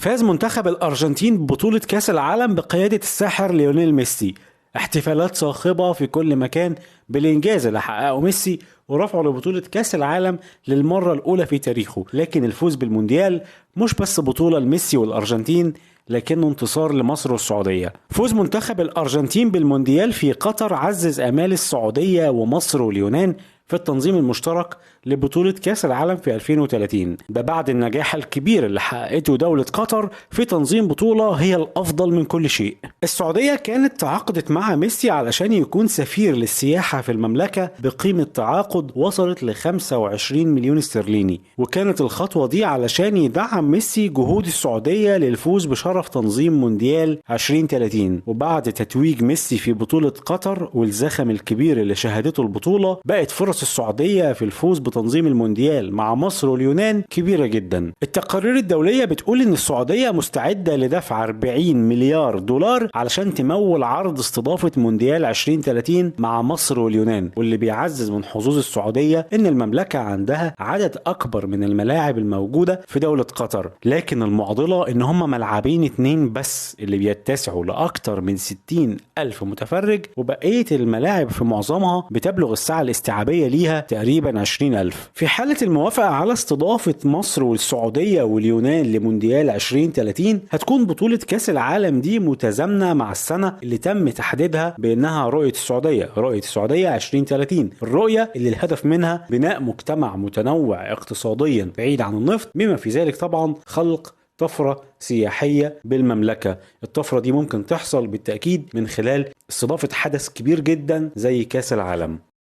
فاز منتخب الأرجنتين ببطولة كأس العالم بقيادة الساحر ليونيل ميسي. احتفالات صاخبة في كل مكان بالإنجاز اللي حققه ميسي ورفعه لبطولة كأس العالم للمرة الأولى في تاريخه. لكن الفوز بالمونديال مش بس بطولة لميسي والأرجنتين، لكنه انتصار لمصر والسعودية. فوز منتخب الأرجنتين بالمونديال في قطر عزز آمال السعودية ومصر واليونان في التنظيم المشترك لبطولة كأس العالم في 2030، ده بعد النجاح الكبير اللي حققته دولة قطر في تنظيم بطولة هي الأفضل من كل شيء. السعودية كانت تعاقدت مع ميسي علشان يكون سفير للسياحة في المملكة بقيمة تعاقد وصلت ل 25 مليون استرليني، وكانت الخطوة دي علشان يدعم ميسي جهود السعودية للفوز بشرف تنظيم مونديال 2030. وبعد تتويج ميسي في بطولة قطر والزخم الكبير اللي شهدته البطولة، بقت فرص السعودية في الفوز بتنظيم المونديال مع مصر واليونان كبيرة جدا. التقارير الدولية بتقول ان السعودية مستعدة لدفع 40 مليار دولار علشان تمول عرض استضافة مونديال 2030 مع مصر واليونان، واللي بيعزز من حظوظ السعودية ان المملكة عندها عدد اكبر من الملاعب الموجودة في دولة قطر. لكن المعضلة ان هم ملعبين 2 بس اللي بيتسعوا لاكتر من 60 ألف متفرج، وبقية الملاعب في معظمها بتبلغ السعة الاستيعابية ليها تقريبا 20,000. في حالة الموافقة على استضافة مصر والسعودية واليونان لمونديال 2030، هتكون بطولة كأس العالم دي متزامنة مع السنة اللي تم تحديدها بأنها رؤية السعودية 2030، الرؤية اللي الهدف منها بناء مجتمع متنوع اقتصاديا بعيد عن النفط، بما في ذلك طبعا خلق طفرة سياحية بالمملكة. الطفرة دي ممكن تحصل بالتأكيد من خلال استضافة حدث كبير جدا زي كأس العالم.